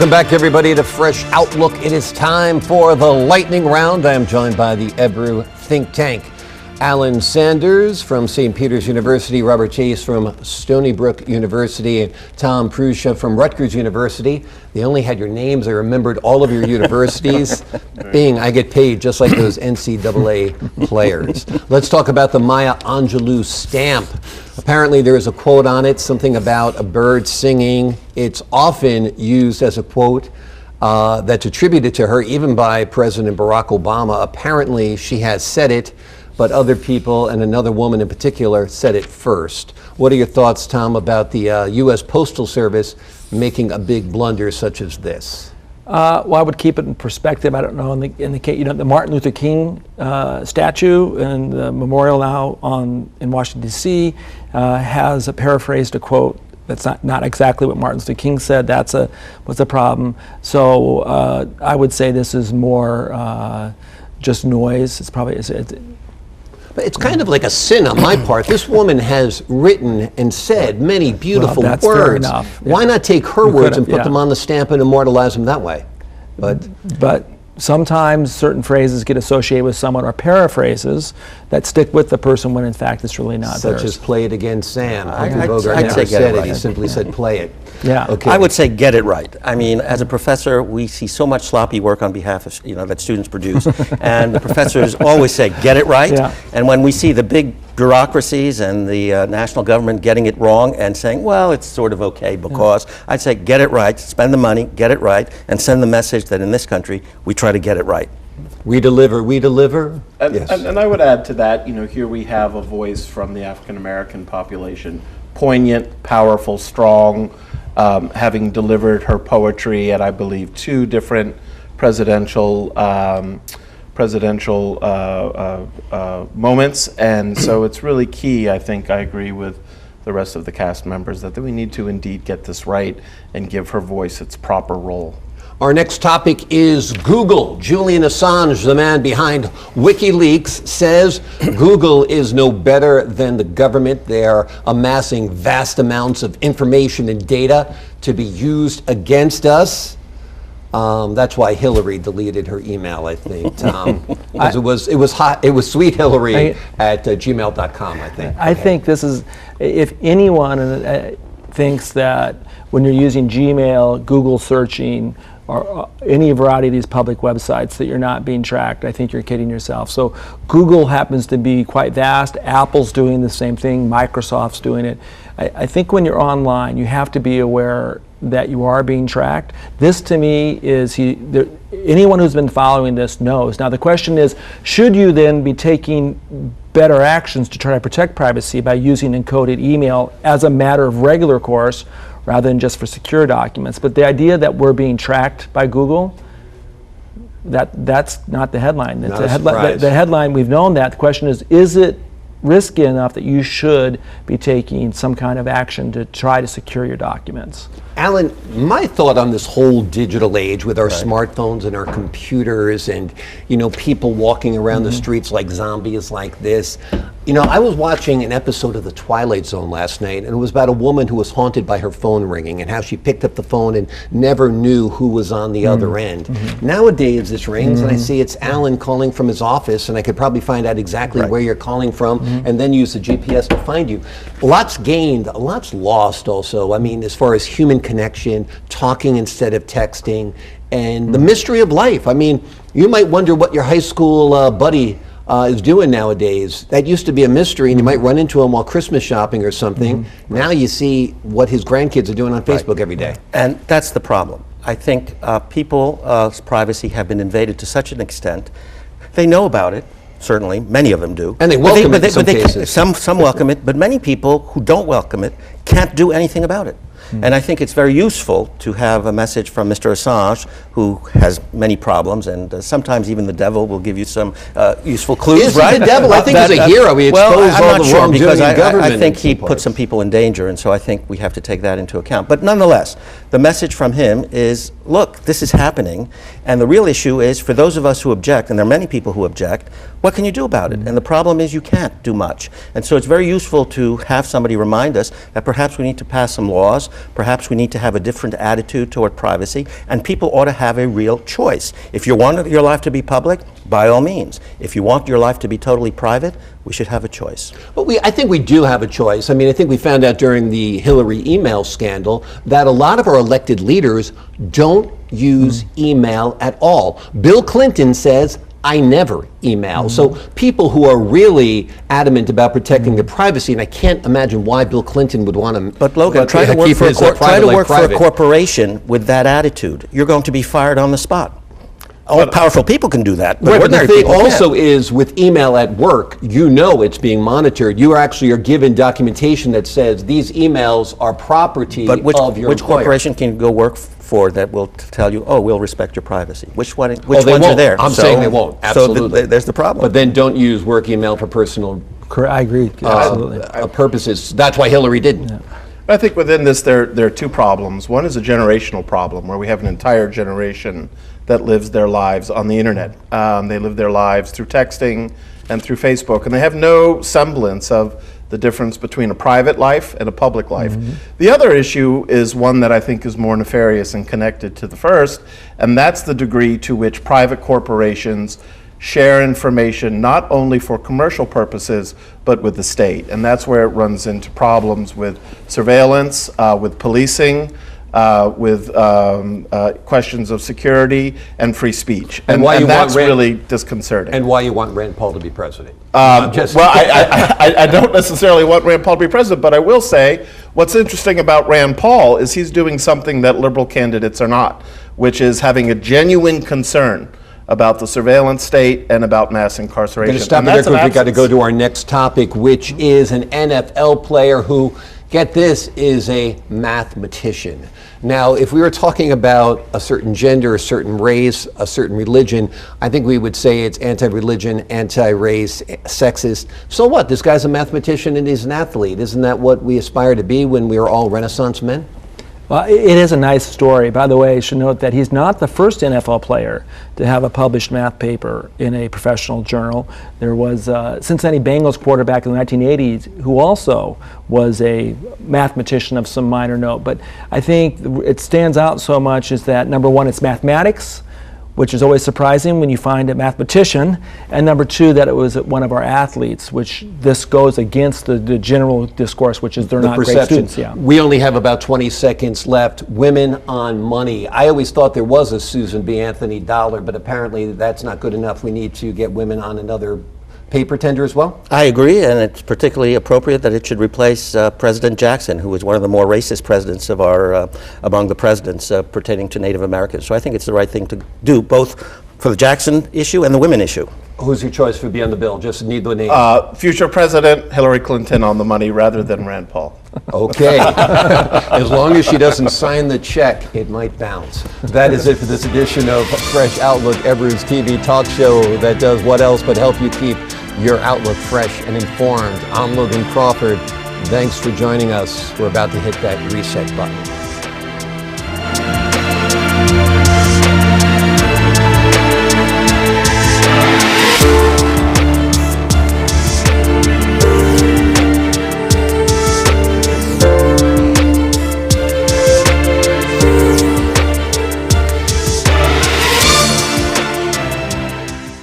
Welcome back, everybody, to Fresh Outlook. It is time for the lightning round. I am joined by the Ebru think tank. Alan Sanders from St. Peter's University, Robert Chase from Stony Brook University, and Tom Pruscia from Rutgers University. They only had your names. I remembered all of your universities. Being I get paid just like those NCAA players. Let's talk about the Maya Angelou stamp. Apparently there is a quote on it, something about a bird singing. It's often used as a quote that's attributed to her, even by President Barack Obama. Apparently she has said it, but other people, and another woman in particular, said it first. What are your thoughts, Tom, about the U.S. Postal Service making a big blunder such as this? Well, I would keep it in perspective. I don't know, in the case, the Martin Luther King statue and the memorial now in Washington, D.C. Has paraphrased a quote that's not exactly what Martin Luther King said. Was a problem. So I would say this is more just noise. But it's kind of like a sin on my part. This woman has written and said many beautiful that's words. Fair enough. Yeah. Why not take her words and put them on the stamp and immortalize them that way? But sometimes certain phrases get associated with someone, or paraphrases that stick with the person when in fact it's really not Such theirs. as "Play it again, Sam." Humphrey I'd Bogart say never get it said it. right. He simply said, "Play it." Yeah. Okay. I would say get it right. I mean, as a professor, we see so much sloppy work on behalf of, that students produce, and the professors always say, get it right. Yeah. And when we see the big bureaucracies and the national government getting it wrong and saying, well, it's sort of okay because, I'd say get it right, spend the money, get it right, and send the message that in this country, we try to get it right. We deliver, we deliver. And, Yes. and I would add to that, here we have a voice from the African American population, poignant, powerful, strong, having delivered her poetry at, I believe, 2 different presidential moments. And so it's really key, I think I agree with the rest of the cast members, that we need to indeed get this right and give her voice its proper role. Our next topic is Google. Julian Assange, the man behind Wikileaks, says Google is no better than the government. They are amassing vast amounts of information and data to be used against us. That's why Hillary deleted her email, I think, Tom. Because it was sweet Hillary at gmail.com, I think. I think this is, if anyone thinks that when you're using Gmail, Google searching, or any variety of these public websites that you're not being tracked, I think you're kidding yourself. So Google happens to be quite vast. Apple's doing the same thing. Microsoft's doing it. I think when you're online, you have to be aware that you are being tracked. This, to me, is anyone who's been following this knows. Now the question is, should you then be taking better actions to try to protect privacy by using encoded email as a matter of regular course, rather than just for secure documents? But the idea that we're being tracked by Google, that's not the headline. Not a surprise. The headline, we've known that. The question is it risky enough that you should be taking some kind of action to try to secure your documents? Alan, my thought on this whole digital age with our smartphones and our computers and, people walking around the streets like zombies like this. I was watching an episode of The Twilight Zone last night, and it was about a woman who was haunted by her phone ringing and how she picked up the phone and never knew who was on the other end. Nowadays, this rings and I see it's Alan calling from his office, and I could probably find out exactly where you're calling from and then use the GPS to find you. Lots gained, lots lost also. I mean, as far as human connection, talking instead of texting, and the mystery of life. I mean, you might wonder what your high school buddy is doing nowadays. That used to be a mystery, and you might run into him while Christmas shopping or something. Now you see what his grandkids are doing on Facebook every day. And that's the problem. I think people's privacy have been invaded to such an extent. They know about it, certainly, many of them do. And they welcome it in some cases. Some welcome it, but many people who don't welcome it can't do anything about it. And I think it's very useful to have a message from Mr. Assange, who has many problems, and sometimes even the devil will give you some useful clues, Is right? the devil? I think he's a hero. He exposed I'm all not the sure, wrongdoing because in government I think in some he put parts. some people in danger, and so I think we have to take that into account. But nonetheless, the message from him is, look, this is happening, and the real issue is, for those of us who object, and there are many people who object, what can you do about it? And the problem is you can't do much. And so it's very useful to have somebody remind us that perhaps we need to pass some laws perhaps we need to have a different attitude toward privacy, and people ought to have a real choice. If you want your life to be public, by all means. If you want your life to be totally private, we should have a choice. But I think we do have a choice. I mean, I think we found out during the Hillary email scandal that a lot of our elected leaders don't use email at all. Bill Clinton says, I never email. So people who are really adamant about protecting their privacy, and I can't imagine why Bill Clinton would want to. But Logan, try to work for a corporation with that attitude. You're going to be fired on the spot. All powerful people can do that, but Right, but the ordinary thing people also can't. is with email at work, you know it's being monitored. You actually are given documentation that says these emails are property But of your which employer. corporation can you go work for that will tell you, oh, we'll respect your privacy? Which They ones are won't. there? I'm saying they won't. Absolutely. So there's the problem. But then don't use work email for personal I agree. Absolutely. purposes. That's why Hillary didn't. I think within this, there are two problems. One is a generational problem, where we have an entire generation that lives their lives on the internet. They live their lives through texting and through Facebook, and they have no semblance of the difference between a private life and a public life. The other issue is one that I think is more nefarious and connected to the first, and that's the degree to which private corporations share information not only for commercial purposes, but with the state. And that's where it runs into problems with surveillance, with policing, with questions of security and free speech. And that's really disconcerting. And why you want Rand Paul to be president. Well, I don't necessarily want Rand Paul to be president, but I will say what's interesting about Rand Paul is he's doing something that liberal candidates are not, which is having a genuine concern about the surveillance state and about mass incarceration. We're going to stop there because we've got to go to our next topic, which is an NFL player who, get this, is a mathematician. Now, if we were talking about a certain gender, a certain race, a certain religion, I think we would say it's anti-religion, anti-race, sexist. So what? This guy's a mathematician and he's an athlete. Isn't that what we aspire to be when we are all Renaissance men? Well, it is a nice story. By the way, I should note that he's not the first NFL player to have a published math paper in a professional journal. There was Cincinnati Bengals quarterback in the 1980s who also was a mathematician of some minor note. But I think it stands out so much is that, number one, it's mathematics, which is always surprising when you find a mathematician, and number two, that it was one of our athletes, which this goes against the general discourse, which is they're not great students. Yeah. We only have about 20 seconds left. Women on money. I always thought there was a Susan B. Anthony dollar, but apparently that's not good enough. We need to get women on another paper tender as well? I agree, and it's particularly appropriate that it should replace President Jackson, who was one of the more racist presidents of our among the presidents pertaining to Native Americans. So I think it's the right thing to do, both for the Jackson issue and the women issue. Who's your choice for be on the bill? Just need the name. Future President Hillary Clinton on the money rather than Rand Paul. Okay. As long as she doesn't sign the check, it might bounce. That is it for this edition of Fresh Outlook, Ebru-TV talk show that does what else but help you keep your outlook fresh and informed. I'm Logan Crawford. Thanks for joining us. We're about to hit that reset button.